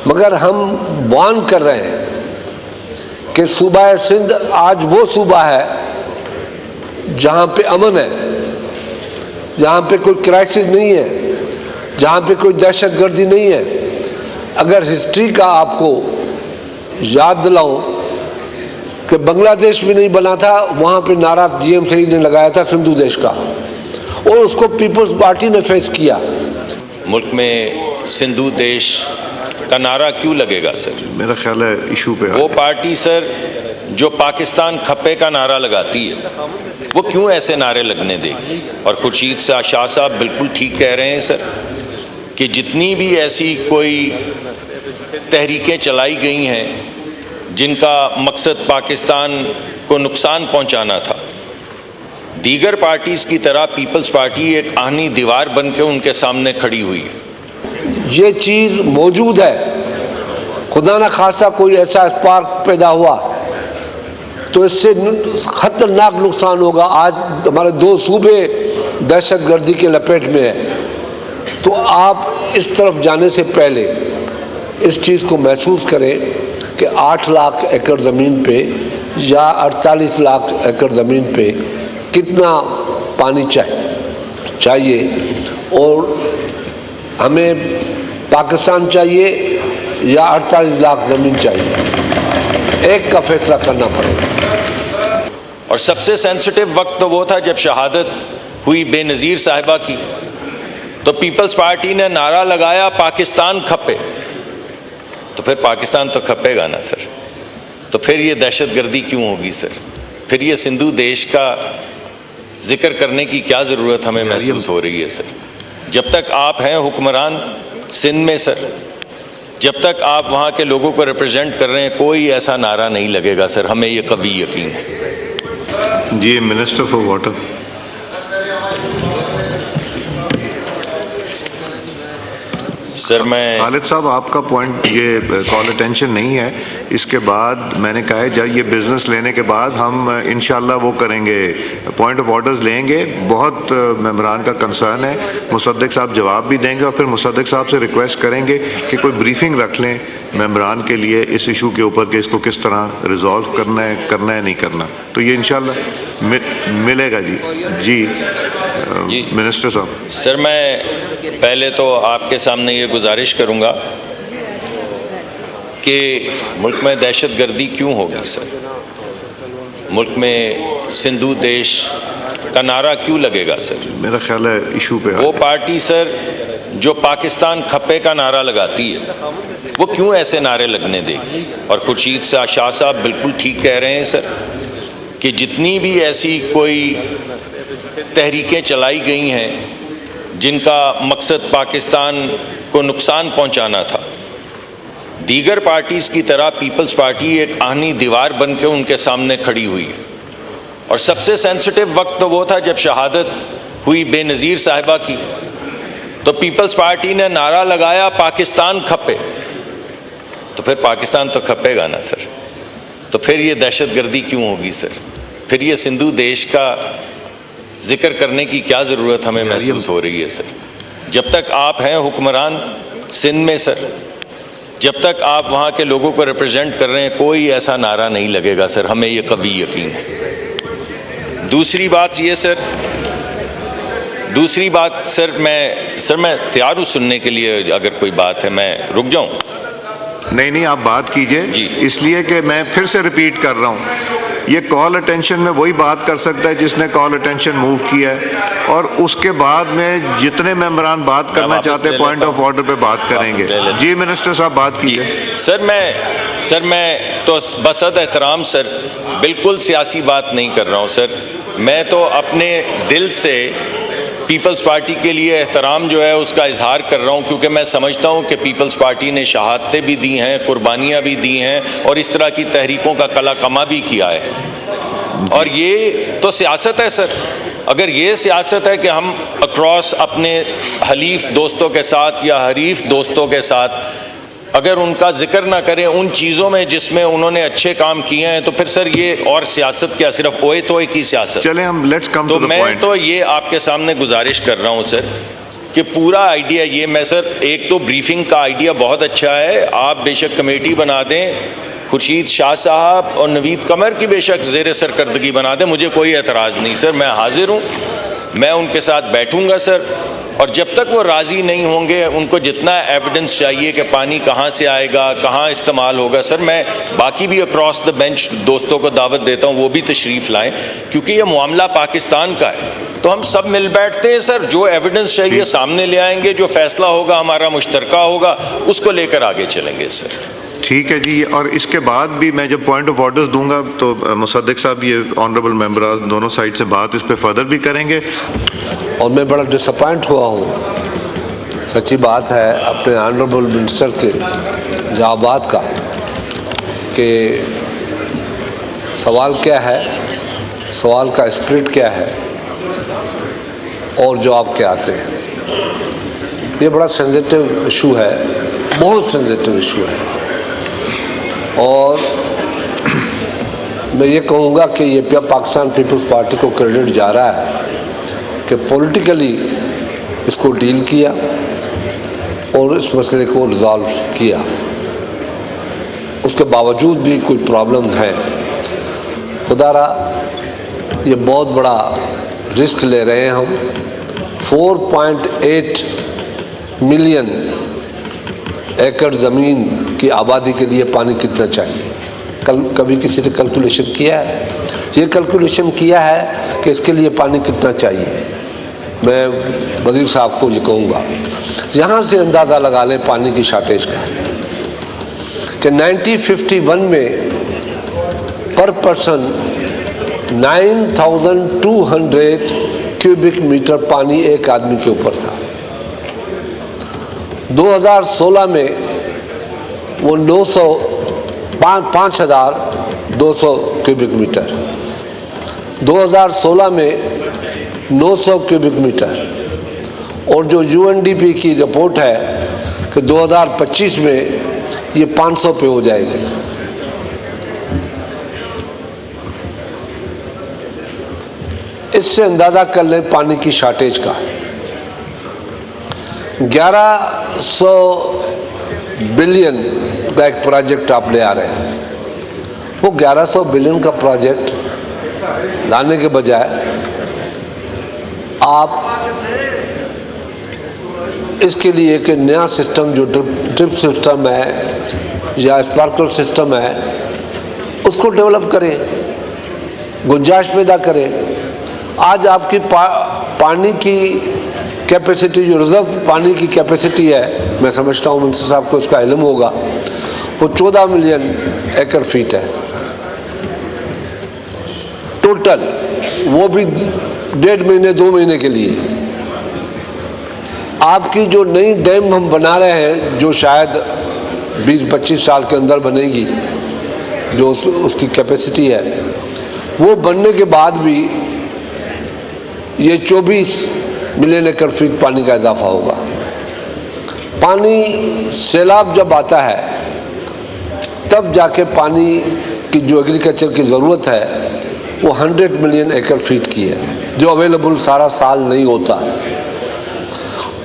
मगर हम वार्न कर रहे हैं कि सूबा सिंध आज वो सूबा है जहाँ पे अमन है, जहाँ पे कोई क्राइसिस नहीं है, जहाँ पे कोई दहशतगर्दी नहीं है। अगर हिस्ट्री का आपको याद दिलाऊं कि बांग्लादेश भी नहीं बना था, वहाँ पे नारा जीएम सईद ने लगाया था सिंधु देश का, और उसको पीपल्स पार्टी ने फेस किया। मुल्क में सिंधु देश का नारा क्यों लगेगा सर? मेरा ख्याल है इशू पे वो पार्टी सर जो पाकिस्तान खप्पे का नारा लगाती है, वो क्यों ऐसे नारे लगने देगी? और खुर्शीद शाह साहब बिल्कुल ठीक कह रहे हैं सर कि जितनी भी ऐसी कोई तहरीकें चलाई गई हैं जिनका मकसद पाकिस्तान को नुकसान पहुंचाना था, दीगर पार्टीज की तरह पीपल्स पार्टी एक आहनी दीवार बन के उनके सामने खड़ी हुई है। ये चीज़ मौजूद है। खुदा ना खास्ता कोई ऐसा स्पार्क पैदा हुआ तो इससे खतरनाक नुकसान होगा। आज हमारे 2 सूबे दहशतगर्दी के लपेट में है, तो आप इस तरफ जाने से पहले इस चीज़ को महसूस करें कि 8 लाख एकड़ ज़मीन पे या 48 लाख एकड़ ज़मीन पे कितना पानी चाहिए, और हमें पाकिस्तान चाहिए या 48 लाख ज़मीन चाहिए, एक का फैसला करना पड़ेगा। और सबसे सेंसिटिव वक्त तो वो था जब शहादत हुई बेनज़ीर साहिबा की, तो पीपल्स पार्टी ने नारा लगाया पाकिस्तान खप्पे। तो फिर पाकिस्तान तो खपेगा ना सर, तो फिर ये दहशतगर्दी क्यों होगी सर? फिर ये सिंधु देश का जिक्र करने की क्या ज़रूरत हमें महसूस हो रही है सर? जब तक आप हैं हुक्मरान सिंध में सर, जब तक आप वहाँ के लोगों को रिप्रेजेंट कर रहे हैं, कोई ऐसा नारा नहीं लगेगा सर, हमें ये कभी यकीन है। जी मिनिस्टर फॉर वाटर। सर मैं खालिद साहब, आपका पॉइंट ये कॉल अटेंशन नहीं है। इसके बाद मैंने कहा है जब ये बिजनेस लेने के बाद हम इंशाल्लाह वो करेंगे, पॉइंट ऑफ ऑर्डर्स लेंगे। बहुत मेंबरान का कंसर्न है, मुसद्दिक साहब जवाब भी देंगे, और फिर मुसद्दिक साहब से रिक्वेस्ट करेंगे कि कोई ब्रीफिंग रख लें मेंबरान के लिए इस इशू के ऊपर कि इसको किस तरह रिजॉल्व करना है नहीं करना। तो ये इंशाल्लाह मिलेगा जी मिनिस्टर साहब। सर मैं पहले तो आपके सामने ये गुजारिश करूंगा कि मुल्क में दहशतगर्दी क्यों होगी सर? मुल्क में सिंधु देश का नारा क्यों लगेगा सर? मेरा ख्याल है इशू पे वो पार्टी सर जो पाकिस्तान खप्पे का नारा लगाती है, वो क्यों ऐसे नारे लगने देगी? और खुर्शीद शाह साहब बिल्कुल ठीक कह रहे हैं सर कि जितनी भी ऐसी कोई तहरीकें चलाई गई हैं जिनका मकसद पाकिस्तान को नुकसान पहुंचाना था, दीगर पार्टीज की तरह पीपल्स पार्टी एक आहनी दीवार बन के उनके सामने खड़ी हुई है। और सबसे सेंसिटिव वक्त तो वो था जब शहादत हुई बेनज़ीर साहिबा की, तो पीपल्स पार्टी ने नारा लगाया पाकिस्तान खप्पे। तो फिर पाकिस्तान तो खपेगा ना सर, तो फिर ये दहशतगर्दी क्यों होगी सर? फिर ये सिंधु देश का जिक्र करने की क्या ज़रूरत हमें महसूस हो रही है सर? जब तक आप हैं हुक्मरान सिंध में सर, जब तक आप वहाँ के लोगों को रिप्रेजेंट कर रहे हैं, कोई ऐसा नारा नहीं लगेगा सर, हमें ये कभी यकीन है। दूसरी बात सर मैं तैयार हूँ सुनने के लिए, अगर कोई बात है मैं रुक जाऊँ? नहीं आप बात कीजिए जी। इसलिए कि मैं फिर से रिपीट कर रहा हूँ, ये कॉल अटेंशन में वही बात कर सकता है जिसने कॉल अटेंशन मूव किया है, और उसके बाद में जितने मेंबरान बात करना चाहते हैं पॉइंट ऑफ ऑर्डर पे बात करेंगे। जी मिनिस्टर साहब बात कीजिए। सर मैं तो बसद एहतराम सर बिल्कुल सियासी बात नहीं कर रहा हूँ सर, मैं तो अपने दिल से पीपल्स पार्टी के लिए एहतराम जो है उसका इजहार कर रहा हूँ, क्योंकि मैं समझता हूँ कि पीपल्स पार्टी ने शहादतें भी दी हैं, कुर्बानियाँ भी दी हैं, और इस तरह की तहरीकों का कला कमा भी किया है। और ये तो सियासत है सर। अगर ये सियासत है कि हम अक्रॉस अपने हलीफ दोस्तों के साथ या हरीफ दोस्तों के साथ अगर उनका जिक्र ना करें उन चीज़ों में जिसमें उन्होंने अच्छे काम किए हैं, तो फिर सर ये और सियासत क्या, सिर्फ ओए तोए की सियासत? चलें हम लेट्स कम तो मैं तो ये आपके सामने गुजारिश कर रहा हूँ सर कि पूरा आइडिया ये, मैं सर एक तो ब्रीफिंग का आइडिया बहुत अच्छा है, आप बेशक कमेटी बना दें, खुर्शीद शाह साहब और नवीद कमर की बेशक ज़ेर सरकर्दगी बना दें, मुझे कोई एतराज़ नहीं सर, मैं हाजिर हूँ, मैं उनके साथ बैठूंगा सर। और जब तक वो राज़ी नहीं होंगे, उनको जितना एविडेंस चाहिए कि पानी कहाँ से आएगा, कहाँ इस्तेमाल होगा, सर मैं बाकी भी अक्रॉस द बेंच दोस्तों को दावत देता हूँ वो भी तशरीफ़ लाएं, क्योंकि ये मामला पाकिस्तान का है। तो हम सब मिल बैठते हैं सर, जो एविडेंस चाहिए सामने ले आएंगे, जो फैसला होगा हमारा मुश्तरका होगा, उसको लेकर आगे चलेंगे सर। ठीक है जी। और इसके बाद भी मैं जब पॉइंट ऑफ ऑर्डर्स दूंगा तो मुसद्दिक साहब, ये ऑनरेबल मेंबर्स दोनों साइड से बात इस पे फर्दर भी करेंगे। और मैं बड़ा डिसअपॉइंट हुआ हूँ, सच्ची बात है, अपने ऑनरेबल मिनिस्टर के जवाबात का, कि सवाल क्या है, सवाल का स्पिरिट क्या है और जवाब क्या आते हैं। ये बड़ा सेंसिटिव इशू है, बहुत सेंसिटिव इशू है। और मैं ये कहूँगा कि ये पाकिस्तान पीपल्स पार्टी को क्रेडिट जा रहा है कि पॉलिटिकली इसको डील किया और इस मसले को रिजॉल्व किया। उसके बावजूद भी कोई प्रॉब्लम है, खुदारा ये बहुत बड़ा रिस्क ले रहे हैं हम। 4.8 मिलियन एकड़ ज़मीन की आबादी के लिए पानी कितना चाहिए? कभी किसी ने कैलकुलेशन किया है? ये कैलकुलेशन किया है कि इसके लिए पानी कितना चाहिए? मैं वज़ीर साहब को ये कहूँगा, यहाँ से अंदाज़ा लगा लें पानी की शार्टेज का, कि 1951 में पर पर्सन 9,200 क्यूबिक मीटर पानी एक आदमी के ऊपर था। 2016 में वो 5,200 क्यूबिक मीटर, 2016 में 900 क्यूबिक मीटर, और जो UNDP की रिपोर्ट है कि 2025 में ये 500 पे हो जाएगी। इससे अंदाज़ा कर लें पानी की शार्टेज का। 1100 बिलियन का एक प्रोजेक्ट आप ले आ रहे हैं, वो 1100 बिलियन का प्रोजेक्ट लाने के बजाय आप इसके लिए एक नया सिस्टम, जो ड्रिप सिस्टम है या स्पार्कल सिस्टम है, उसको डेवलप करें, गुंजाइश पैदा करें। आज आपकी पानी की कैपेसिटी, जो रिजर्व पानी की कैपेसिटी है, मैं समझता हूँ मिनिस्टर साहब को इसका इल्म होगा, वो 14 मिलियन एकड़ फीट है टोटल, वो भी 1.5 महीने 2 महीने के लिए। आपकी जो नई डैम हम बना रहे हैं, जो शायद 20-25 साल के अंदर बनेगी, जो उसकी कैपेसिटी है, वो बनने के बाद भी ये 24 मिलियन एकड़ फीट पानी का इजाफा होगा। पानी सैलाब जब आता है तब जाके पानी की जो एग्रीकल्चर की ज़रूरत है वो 100 मिलियन एकड़ फीट की है, जो अवेलेबल सारा साल नहीं होता।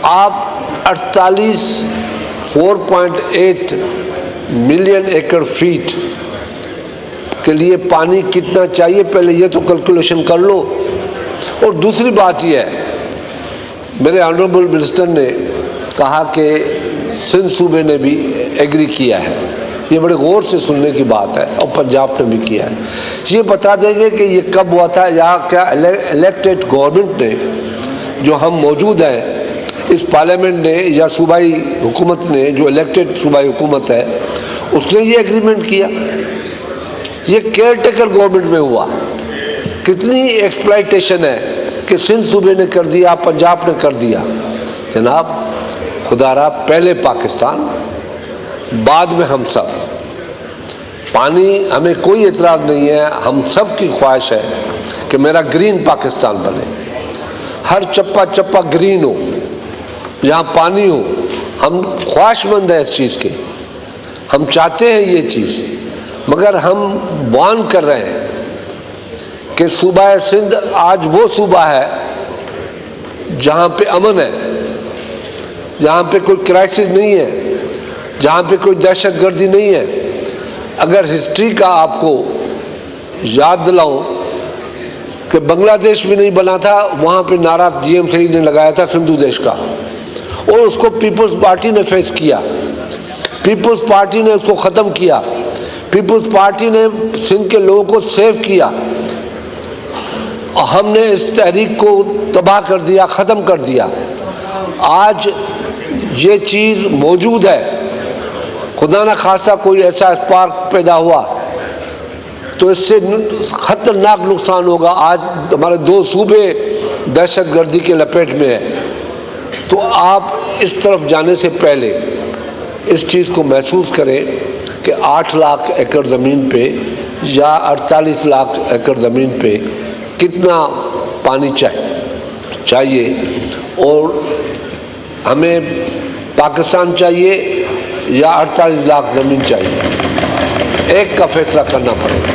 आप 4.8 मिलियन एकड़ फीट के लिए पानी कितना चाहिए, पहले ये तो कैलकुलेशन कर लो। और दूसरी बात यह है, मेरे ऑनरेबल मिनिस्टर ने कहा कि सिंध सूबे ने भी एग्री किया है, ये बड़े गौर से सुनने की बात है, और पंजाब ने भी किया है। ये बता देंगे कि ये कब हुआ था, या क्या इलेक्टेड गवर्नमेंट ने, जो हम मौजूद हैं इस पार्लियामेंट ने, या सूबाई हुकूमत ने, जो इलेक्टेड सूबाई हुकूमत है, उसने ये एग्रीमेंट किया? ये केयर टेकर गवर्नमेंट में हुआ। कितनी एक्सप्लॉयटेशन है कि सिंध सूबे ने कर दिया, पंजाब ने कर दिया। जनाब खुदारा, पहले पाकिस्तान, बाद में हम सब। पानी, हमें कोई एतराज़ नहीं है, हम सब की ख्वाहिश है कि मेरा ग्रीन पाकिस्तान बने, हर चप्पा चप्पा ग्रीन हो, यहाँ पानी हो। हम ख्वाहिशमंद हैं इस चीज़ के, हम चाहते हैं ये चीज़, मगर हम वार्न कर रहे हैं कि सूबा सिंध आज वो सूबा है जहाँ पे अमन है, जहाँ पे कोई क्राइसिस नहीं है, जहाँ पे कोई दहशतगर्दी नहीं है। अगर हिस्ट्री का आपको याद दिलाऊं कि बांग्लादेश भी नहीं बना था, वहाँ पे नारा जीएम सईद ने लगाया था सिंधु देश का, और उसको पीपल्स पार्टी ने फेस किया। पीपल्स पार्टी ने उसको ख़त्म किया। पीपल्स पार्टी ने सिंध के लोगों को सेव किया। हमने इस तहरीक को तबाह कर दिया, ख़त्म कर दिया। आज ये चीज़ मौजूद है, खुदा न खास्ता कोई ऐसा स्पार्क पैदा हुआ तो इससे ख़तरनाक नुकसान होगा। आज हमारे 2 सूबे दहशतगर्दी के लपेट में है। तो आप इस तरफ जाने से पहले इस चीज़ को महसूस करें कि 8 लाख एकड़ ज़मीन पे या 48 लाख एकड़ ज़मीन पे कितना पानी चाहिए, और हमें पाकिस्तान चाहिए या 48 लाख ज़मीन चाहिए। एक का फैसला करना पड़ेगा।